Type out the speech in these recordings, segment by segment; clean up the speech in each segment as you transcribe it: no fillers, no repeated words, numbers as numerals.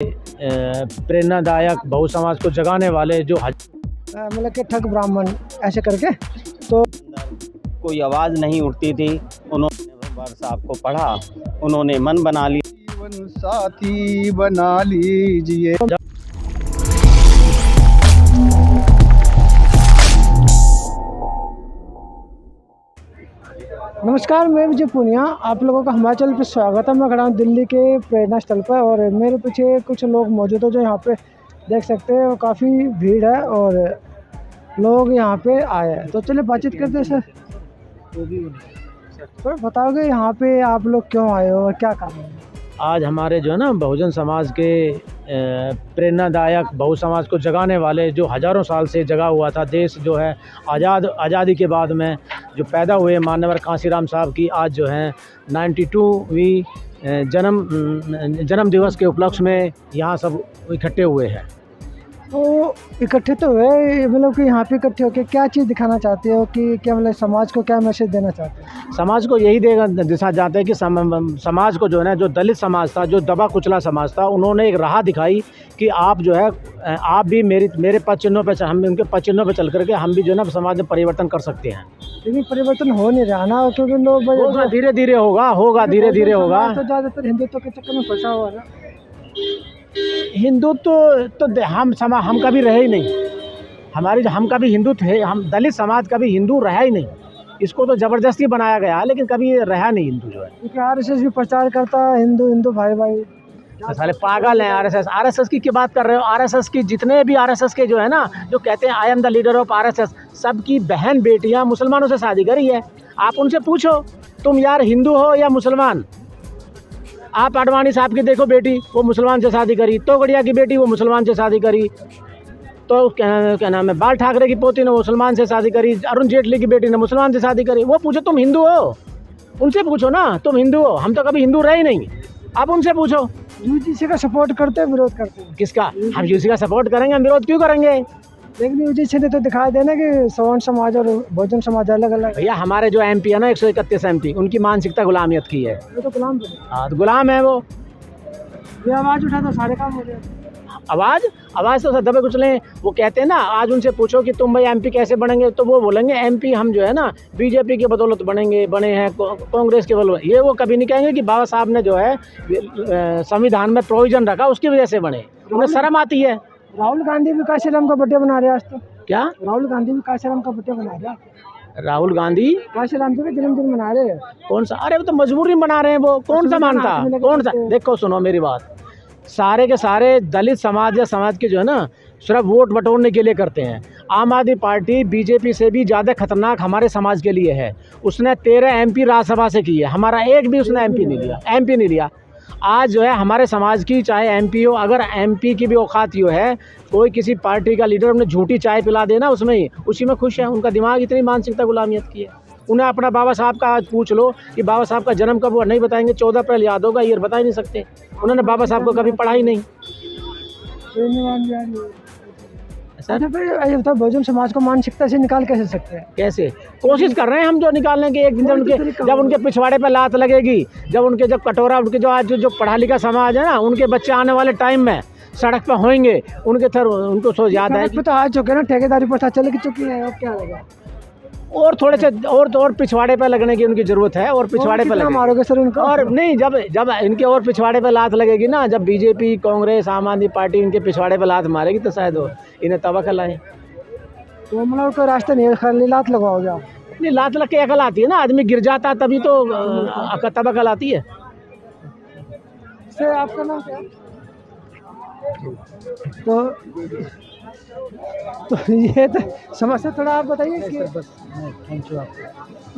प्रेरणादायक बहु समाज को जगाने वाले जो मतलब कि ठग ब्राह्मण ऐसे करके तो कोई आवाज़ नहीं उठती थी। उन्होंने भगवान साहब को पढ़ा, उन्होंने मन बना लिया, जीवन साथी बना लीजिए। नमस्कार, मैं विजय पूनिया, आप लोगों का हिमाचल पे स्वागत है। मैं खड़ा हूँ दिल्ली के प्रेरणा स्थल पर और मेरे पीछे कुछ लोग मौजूद हैं जो यहाँ पे देख सकते हैं। काफ़ी भीड़ है और लोग यहाँ पे आए हैं, तो चलिए बातचीत करते हैं। सर तो बताओगे यहाँ पे आप लोग क्यों आए हो और क्या कारण है? आज हमारे जो है ना बहुजन समाज के प्रेरणादायक बहु समाज को जगाने वाले जो हज़ारों साल से जगा हुआ था देश जो है आज़ादी के बाद में जो पैदा हुए मान्यवर कांसीराम साहब की आज जो है 92वीं जन्म दिवस के उपलक्ष्य में यहाँ सब इकट्ठे हुए हैं। तो इकट्ठे तो हुए, मतलब कि यहाँ पे इकट्ठे होकर क्या चीज़ दिखाना चाहते हो कि क्या मतलब समाज को क्या मैसेज देना चाहते हो? समाज को यही दिखा जाते हैं कि समाज को जो है ना, जो दलित समाज था, जो दबा कुचला समाज था, उन्होंने एक राह दिखाई कि आप जो है आप भी मेरे पद चिन्हों पर, हम उनके पद चिन्हों पर चल करके हम भी जो है ना समाज में परिवर्तन कर सकते हैं। लेकिन परिवर्तन हो नहीं रहा ना, क्योंकि लोग धीरे धीरे होगा धीरे धीरे होगा। तो ज़्यादातर हिंदुत्व के चक्कर में फंसा हुआ है। हिंदुत्व तो हम कभी रहे ही नहीं। हम कभी हिंदुत्व है, हम दलित समाज कभी हिंदू रहा ही नहीं। इसको तो ज़बरदस्ती बनाया गया, लेकिन कभी रहा नहीं हिंदू जो है। क्योंकि आरएसएस भी प्रचार करता है हिंदू भाई भाई। सारे पागल हैं। आरएसएस की क्या बात कर रहे हो? आरएसएस की जितने भी आरएसएस के जो है ना, जो कहते हैं I am the leader of RSS, सबकी बहन बेटियां मुसलमानों से शादी करी है। आप उनसे पूछो तुम यार हिंदू हो या मुसलमान। आप आडवाणी साहब की देखो बेटी, वो मुसलमान से शादी करी। तोगड़िया की बेटी वो मुसलमान से शादी करी। तो क्या नाम है, बाल ठाकरे की पोती ने मुसलमान से शादी करी। अरुण जेटली की बेटी ने मुसलमान से शादी करी। वो पूछो तुम हिंदू हो, उनसे पूछो ना तुम हिंदू हो। हम तो कभी हिंदू रहे ही नहीं, आप उनसे पूछो। यूजीसी का सपोर्ट करते हैं, विरोध करते हैं? किसका? हम यूजीसी का सपोर्ट करेंगे, हम विरोध क्यों करेंगे? लेकिन यूजीसी ने तो दिखाई देना कि सवर्ण समाज और बहुजन समाज अलग अलग। भैया हमारे जो एमपी है ना 131 एमपी, उनकी मानसिकता गुलामियत की है। वो तो गुलाम थे। हाँ, तो गुलाम है वो। ये आवाज़ उठा तो सारे काम हो गए। आवाज़ तो दबे कुचले। वो कहते हैं ना, आज उनसे पूछो कि तुम भाई एमपी कैसे बनेंगे, तो वो बोलेंगे एमपी हम जो है ना बीजेपी के बदौलत बने हैं, कांग्रेस के बदौलत। ये वो कभी नहीं कहेंगे कि बाबा साहब ने जो है संविधान में प्रोविजन रखा उसकी वजह से बने। उन्हें शर्म आती है। राहुल गांधी भी काशीराम का बर्थडे बना रहे हैं आज तो। क्या? राहुल गांधी भी काशीराम का बर्थडे बना रहे हैं। राहुल गांधी काशीराम जी का जन्मदिन मना रहे हैं। कौन सा? अरे वो तो मजबूरी में बना रहे हैं। वो कौन सा मानता? कौन सा? देखो सुनो मेरी बात, सारे के सारे दलित समाज या समाज के जो है ना सिर्फ वोट बटोरने के लिए करते हैं। आम आदमी पार्टी बीजेपी से भी ज़्यादा खतरनाक हमारे समाज के लिए है। उसने 13 एमपी राज्यसभा से की है, हमारा एक भी उसने एमपी नहीं लिया। आज जो है हमारे समाज की चाहे एमपी हो, अगर एमपी की भी औकात यो है, कोई किसी पार्टी का लीडर उन्हें झूठी चाय पिला देना उसमें ही उसी में खुश है। उनका दिमाग इतनी मानसिकता गुलामियत की है। उन्हें अपना बाबा साहब का आज पूछ लो कि बाबा साहब का जन्म कब हुआ, नहीं बताएंगे। 14 अप्रैल याद होगा, ये बता ही नहीं सकते। उन्होंने बाबा साहब को कभी पढ़ा ही नहीं। अच्छा, फिर तो बहुजन समाज को मानसिकता से निकाल कैसे सकते हैं? कैसे? कोशिश कर रहे हैं हम जो निकालने की। एक दिन जब उनके पिछवाड़े पे लात लगेगी, जब कटोरा उनके जो आज जो पढ़ा लिखा समाज है ना, उनके बच्चे आने वाले टाइम में सड़क पर होंगे, उनको सोच याद है तो आ चुके ना, ठेकेदारी प्रथा चल चुकी है। अब क्या लगा? और थोड़े से और पिछवाड़े पे लगने की उनकी जरूरत है। और पिछवाड़े पे मारोगे सर उनको? और नहीं, जब इनके और पिछवाड़े पे लात लगेगी ना, जब बीजेपी कांग्रेस आम आदमी पार्टी इनके पिछवाड़े पे लात मारेगी तो शायद वो इन्हें तवक्कल लाए। तो मतलब कोई रास्ता नहीं है, खाली लात लगाओगे आप? नहीं, लात लग के अकल आती है ना, आदमी गिर जाता तभी तो तवक्कल आती है। सर आपका नाम क्या? तो ये तो समस्या थोड़ा आप बताइए कि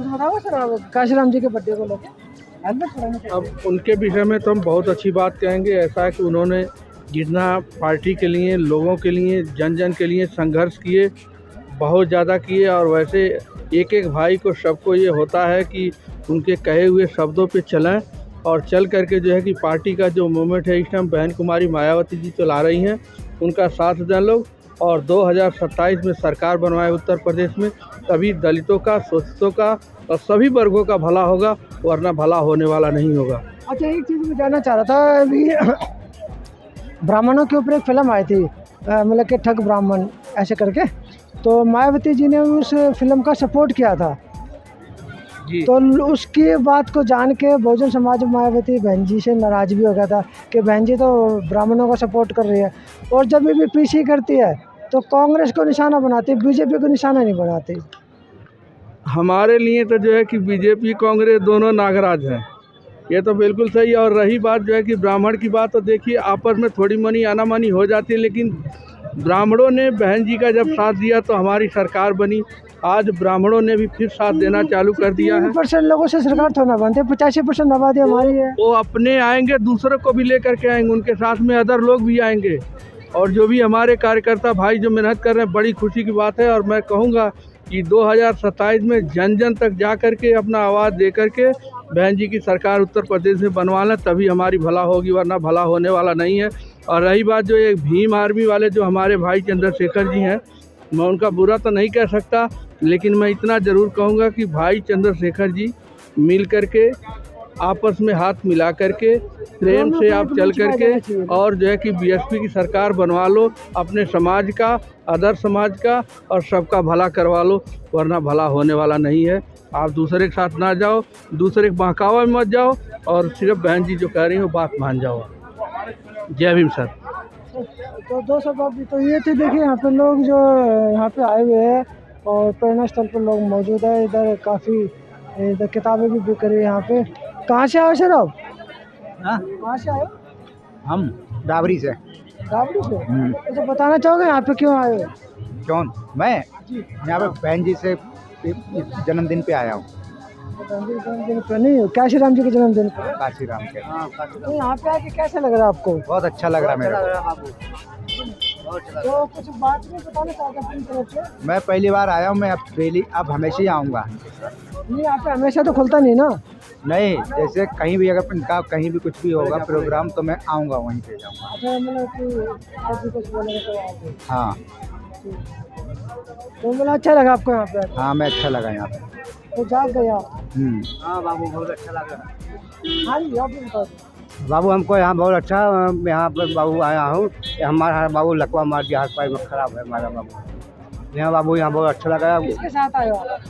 बताओ सर आप काशीराम जी के बर्थडे को लेकर। अब उनके विषय में तो हम बहुत अच्छी बात कहेंगे। ऐसा है कि उन्होंने जितना पार्टी के लिए, लोगों के लिए, जन जन के लिए संघर्ष किए, बहुत ज़्यादा किए। और वैसे एक एक भाई को सबको ये होता है कि उनके कहे हुए शब्दों पे चलें और चल करके जो है कि पार्टी का जो मूवमेंट है इस टाइम बहन कुमारी मायावती जी चला रही हैं, उनका साथ दें लोग। और 2027 में सरकार बनवाए उत्तर प्रदेश में, तभी दलितों का, शोषितों का और सभी वर्गों का भला होगा, वरना भला होने वाला नहीं होगा। अच्छा, एक चीज़ मैं जानना चाह रहा था अभी ब्राह्मणों के ऊपर एक फिल्म आई थी, मतलब कि ठग ब्राह्मण ऐसे करके, तो मायावती जी ने उस फिल्म का सपोर्ट किया था। जी। तो उसकी बात को जान के बहुजन समाज मायावती बहन जी से नाराज़ भी हो गया था कि बहन जी तो ब्राह्मणों का सपोर्ट कर रही है, और जब भी पीछे करती है तो कांग्रेस को निशाना बनाती है, बीजेपी को निशाना नहीं बनाती। हमारे लिए तो जो है कि बीजेपी कांग्रेस दोनों नागराज हैं, ये तो बिल्कुल सही है। और रही बात जो है कि ब्राह्मण की बात, तो देखिए आपस में थोड़ी मनी आनामानी हो जाती है, लेकिन ब्राह्मणों ने बहन जी का जब साथ दिया तो हमारी सरकार बनी। आज ब्राह्मणों ने भी फिर साथ देना चालू कर दिया है। 3% लोगों से सरकार थोड़ा बनते, 85% आबादी हमारी है। वो अपने आएंगे, दूसरों को भी लेकर के आएंगे, उनके साथ में अदर लोग भी आएंगे। और जो भी हमारे कार्यकर्ता भाई जो मेहनत कर रहे हैं, बड़ी खुशी की बात है। और मैं कहूँगा कि 2027 में जन जन तक जा कर के अपना आवाज़ दे कर के बहन जी की सरकार उत्तर प्रदेश में बनवा लें, तभी हमारी भला होगी, वरना भला होने वाला नहीं है। और रही बात जो एक भीम आर्मी वाले जो हमारे भाई चंद्रशेखर जी हैं, मैं उनका बुरा तो नहीं कह सकता, लेकिन मैं इतना ज़रूर कहूँगा कि भाई चंद्रशेखर जी मिल कर के आपस में हाथ मिला करके प्रेम से आप चल करके और जो है कि बीएसपी की सरकार बनवा लो, अपने समाज का, अदर समाज का और सबका भला करवा लो, वरना भला होने वाला नहीं है। आप दूसरे के साथ ना जाओ, दूसरे के बहकावा में मत जाओ, और सिर्फ बहन जी जो कह रही हैं वो बात मान जाओ। जय भीम सर। तो 200 बात तो ये थी। देखिए यहाँ पे लोग जो यहाँ पे आए हुए हैं और प्रेरणा स्थल पर लोग मौजूद है। इधर काफ़ी इधर किताबें भी बिक रही है यहाँ पे। कहाँ से आए सर आप? कहाँ से आए? हम डाबरी से। राबड़ी से? तो बताना चाहोगे यहाँ पे क्यों आए हो? कौन? मैं यहाँ पे बहन जी से जन्मदिन पे आया हूँ। जन्मदिन पर नहीं, काशी राम जी के जन्मदिन पर। काशी राम के। तो यहाँ पे आके कैसा लग रहा है आपको? बहुत अच्छा लग रहा है मेरे को। तो कुछ बात नहीं बताना चाहते अपनी तरफ से? मैं पहली बार आया हूँ, मैं अब हमेशा ही आऊँगा। नहीं, यहाँ पे हमेशा तो खुलता नहीं ना। नहीं, जैसे कहीं भी अगर इनका कहीं भी कुछ भी होगा प्रोग्राम तो मैं आऊँगा, वहीं पे जाऊँगा। अच्छा, मतलब कि कभी कुछ बोलेंगे तो आओगे? हाँ तो मतलब अच्छा लगा आपको यहाँ पे? हाँ, मैं अच्छा लगा यहाँ पे। तो जाग गए आप? हाँ बाबू, बहुत अच्छा लग रहा है। हाँ जी, आप भी बता दो। बाबू हमको यहाँ बहुत अच्छा, यहाँ पर बाबू आया हूँ। हमारा बाबू लकवा मार दिया, हाथ पैर में खराब है हमारा बाबू। यहाँ बाबू यहाँ बहुत अच्छा लगा। किसके साथ आए हो आप?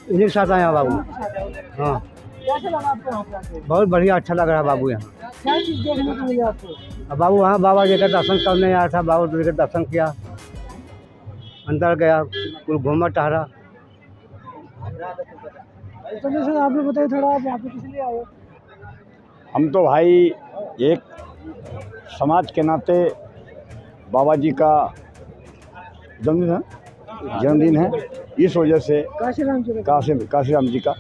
इन्हीं के साथ आया बाबू। हाँ, कैसे लगा आपको यहाँ पे आके? बहुत बढ़िया, अच्छा लग रहा है बाबू यहाँ। क्या चीज़ देखने को मिली आपको? अब बाबू वहाँ बाबा जी का दर्शन करने आया था, बाबा जी का दर्शन किया, अंदर गया, कुल घूमा टहरा। तो सर आप भी बताइए थोड़ा, आप यहाँ पे किस लिए आए हो? हम तो भाई एक समाज के नाते बाबा जी का जन्मदिन है, इस वजह से काशी राम जी का? काशी राम जी का,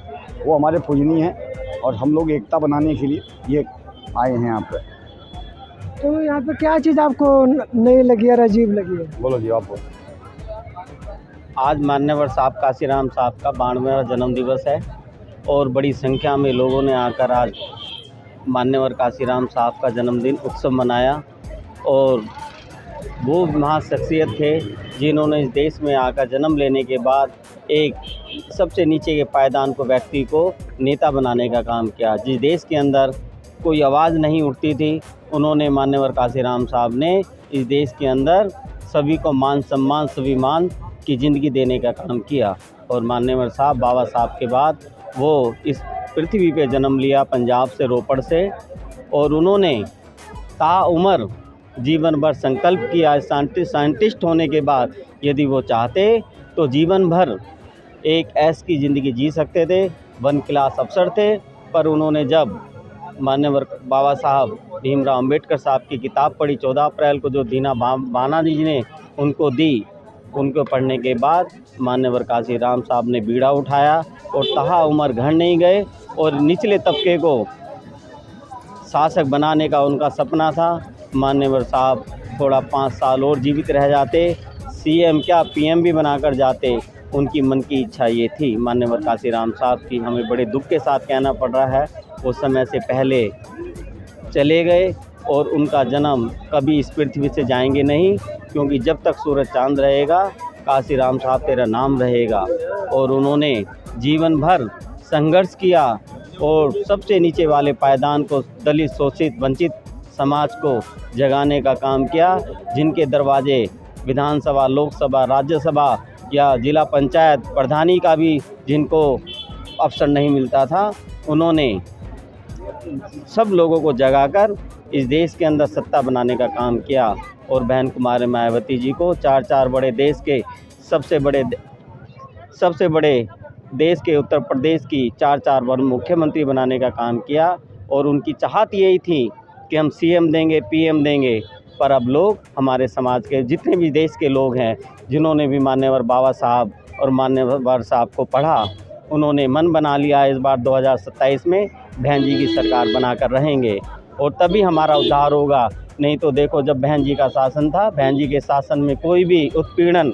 वो हमारे पूजनीय हैं और हम लोग एकता बनाने के लिए ये आए हैं यहाँ पे। तो यहाँ पे क्या चीज़ आपको नई लगी है, अजीब लगी है? बोलो जी, आप बोलो। आज मान्यवर साहब काशीराम साहब का 92वां जन्म दिवस है और बड़ी संख्या में लोगों ने आकर आज मान्यवर काशीराम साहब का जन्मदिन उत्सव मनाया। और वो महाशख्सियत थे जिन्होंने इस देश में आकर जन्म लेने के बाद एक सबसे नीचे के पायदान को, व्यक्ति को नेता बनाने का काम किया। जिस देश के अंदर कोई आवाज़ नहीं उठती थी, उन्होंने मान्यवर काशीराम साहब ने इस देश के अंदर सभी को मान सम्मान, स्वाभिमान की ज़िंदगी देने का काम किया। और मान्यवर साहब बाबा साहब के बाद वो इस पृथ्वी पे जन्म लिया, पंजाब से, रोपड़ से। और उन्होंने ताउम्र जीवन भर संकल्प किया, साइंटिस्ट होने के बाद यदि वो चाहते तो जीवन भर एक ऐश की ज़िंदगी जी सकते थे, 1 क्लास अफसर थे। पर उन्होंने जब मान्यवर बाबा साहब भीमराव अंबेडकर साहब की किताब पढ़ी 14 अप्रैल को, जो दीना बाना जी ने उनको दी, उनको पढ़ने के बाद मान्यवर काशीराम साहब ने बीड़ा उठाया और तहा उम्र घर नहीं गए। और निचले तबके को शासक बनाने का उनका सपना था। मान्यवर साहब थोड़ा 5 साल और जीवित रह जाते, सीएम क्या पीएम भी बनाकर जाते, उनकी मन की इच्छा ये थी। मान्यवर काशीराम साहब की हमें बड़े दुख के साथ कहना पड़ रहा है, वो समय से पहले चले गए और उनका जन्म कभी इस पृथ्वी से जाएंगे नहीं, क्योंकि जब तक सूरज चांद रहेगा काशीराम साहब तेरा नाम रहेगा। और उन्होंने जीवन भर संघर्ष किया और सबसे नीचे वाले पायदान को, दलित, शोषित, वंचित समाज को जगाने का काम किया। जिनके दरवाजे विधानसभा, लोकसभा, राज्यसभा या जिला पंचायत प्रधानी का भी जिनको अवसर नहीं मिलता था, उन्होंने सब लोगों को जगाकर इस देश के अंदर सत्ता बनाने का काम किया। और बहन कुमारी मायावती जी को चार बड़े देश के सबसे बड़े देश के उत्तर प्रदेश की चार बार मुख्यमंत्री बनाने का काम किया। और उनकी चाहत यही थी कि हम सीएम देंगे, पीएम देंगे। पर अब लोग, हमारे समाज के जितने भी देश के लोग हैं, जिन्होंने भी मान्यवर बाबा साहब और मान्यवर साहब को पढ़ा, उन्होंने मन बना लिया इस बार 2027 में बहन जी की सरकार बनाकर रहेंगे और तभी हमारा उद्धार होगा। नहीं तो देखो, जब बहन जी का शासन था, बहन जी के शासन में कोई भी उत्पीड़न,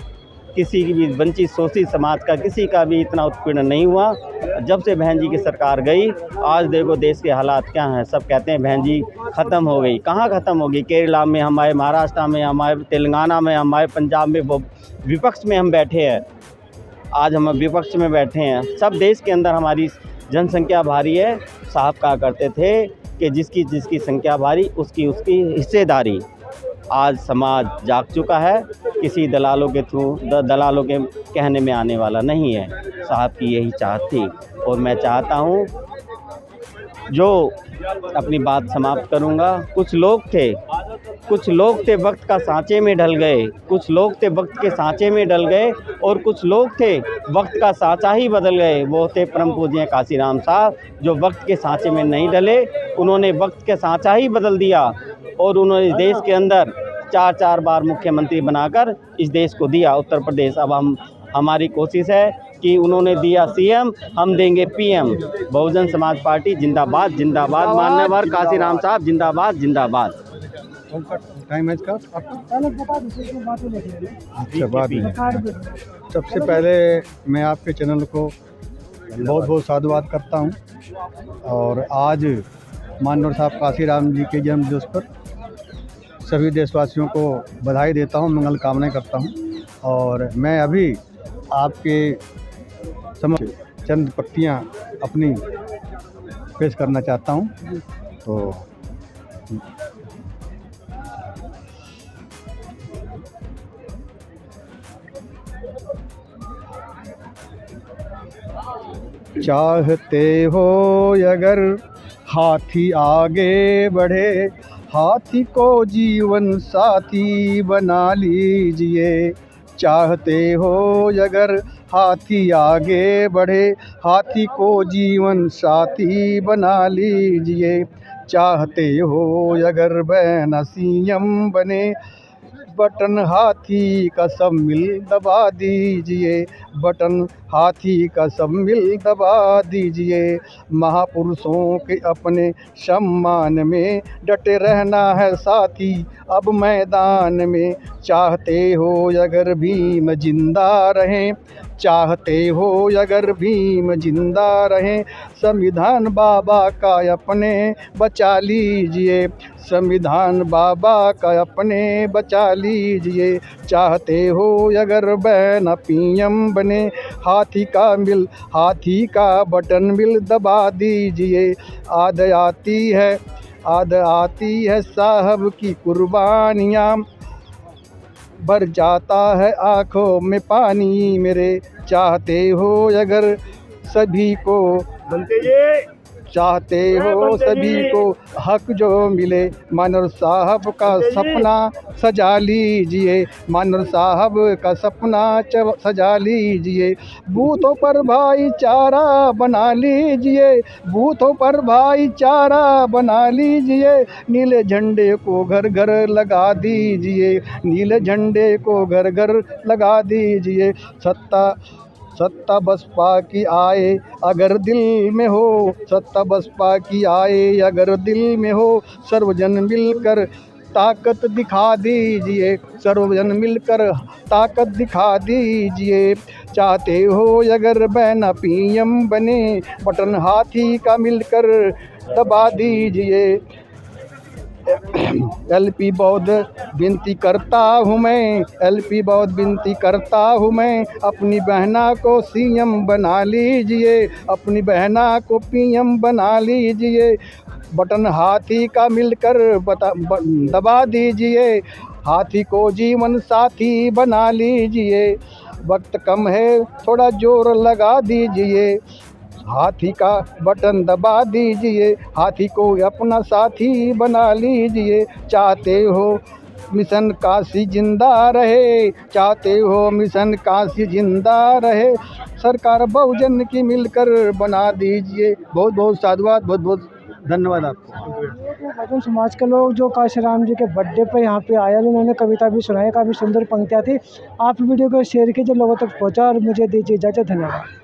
किसी की भी वंचित शोषित समाज का किसी का भी इतना उत्पीड़न नहीं हुआ। जब से बहन जी की सरकार गई, आज देखो देश के हालात क्या हैं। सब कहते हैं बहन जी ख़त्म हो गई। कहाँ ख़त्म होगी? केरला में हमारे, महाराष्ट्र में हमारे, तेलंगाना में हमारे, पंजाब में वो विपक्ष में हम बैठे हैं। आज हम विपक्ष में बैठे हैं। सब देश के अंदर हमारी जनसंख्या भारी है। साहब कहा करते थे कि जिसकी संख्या भारी उसकी हिस्सेदारी। आज समाज जाग चुका है, किसी दलालों के कहने में आने वाला नहीं है। साहब की यही चाहत थी और मैं चाहता हूँ, जो अपनी बात समाप्त करूँगा। कुछ लोग थे वक्त का सांचे में ढल गए, कुछ लोग थे वक्त के सांचे में ढल गए और कुछ लोग थे वक्त का सांचा ही बदल गए। वो थे परम पूज्य काशीराम साहब, जो वक्त के सांचे में नहीं ढले, उन्होंने वक्त के सांचा ही बदल दिया और उन्होंने देश के अंदर चार बार मुख्यमंत्री बनाकर इस देश को दिया, उत्तर प्रदेश। अब हमारी कोशिश है कि उन्होंने दिया सीएम, हम देंगे पीएम। बहुजन समाज पार्टी जिंदाबाद जिंदाबाद। मान्यवर काशीराम साहब जिंदाबाद जिंदाबाद। टाइम है इसका? अच्छा, बात है। सबसे पहले मैं आपके चैनल को बहुत बहुत साधुवाद करता हूं और आज माननीय साहब काशीराम जी के जन्म दिवस पर सभी देशवासियों को बधाई देता हूं, मंगल कामनाएं करता हूं। और मैं अभी आपके समक्ष चंद पत्तियां अपनी पेश करना चाहता हूं। तो चाहते हो अगर हाथी आगे बढ़े, हाथी को जीवन साथी बना लीजिए। चाहते हो अगर हाथी आगे बढ़े, हाथी को जीवन साथी बना लीजिए। चाहते हो अगर बहना सीएम बने, बटन हाथी का सब मिल दबा दीजिए। बटन हाथी का सब मिल दबा दीजिए। महापुरुषों के अपने सम्मान में डटे रहना है साथी अब मैदान में। चाहते हो अगर भीम जिंदा रहें, चाहते हो अगर भीम जिंदा रहें, संविधान बाबा का अपने बचा लीजिए। संविधान बाबा का अपने बचा लीजिए। चाहते हो अगर बहना पीएम बने, हाथी का बटन मिल दबा दीजिए। आद आती है साहब की कुर्बानियाँ, भर जाता है आँखों में पानी मेरे। चाहते हो अगर सभी को हक जो मिले, मानव साहब का सपना सजा लीजिए। मानव साहब का सपना सजा लीजिए। बूथों पर भाईचारा बना लीजिए। बूथों पर भाईचारा बना लीजिए। नीले झंडे को घर घर लगा दीजिए। नीले झंडे को घर घर लगा दीजिए। सत्ता बसपा की आए अगर दिल में हो, सत्ता बसपा की आए अगर दिल में हो, सर्वजन मिलकर ताकत दिखा दीजिए। सर्वजन मिलकर ताकत दिखा दीजिए। चाहते हो अगर बहना पीएम बने, बटन हाथी का मिलकर दबा दीजिए। एलपी बौद्ध विनती करता हूँ मैं, एलपी बौद्ध विनती करता हूँ मैं, अपनी बहना को सीएम बना लीजिए। अपनी बहना को पीएम बना लीजिए। बटन हाथी का मिलकर दबा दीजिए, हाथी को जीवन साथी बना लीजिए। वक्त कम है थोड़ा जोर लगा दीजिए, हाथी का बटन दबा दीजिए, हाथी को अपना साथी बना लीजिए। चाहते हो मिशन काशी जिंदा रहे, चाहते हो मिशन काशी जिंदा रहे, सरकार बहुजन की मिलकर बना दीजिए। बहुत बहुत साधुवाद, बहुत बहुत धन्यवाद आपको। बहुजन समाज के लोग जो काशीराम जी के बर्थडे पे यहाँ पे आए, उन्होंने कविता भी सुनाई, काफ़ी सुंदर पंक्तियाँ थी। आप वीडियो को शेयर कीजिए, लोगों तक पहुँचा और मुझे दीजिए इजाज़त। धन्यवाद।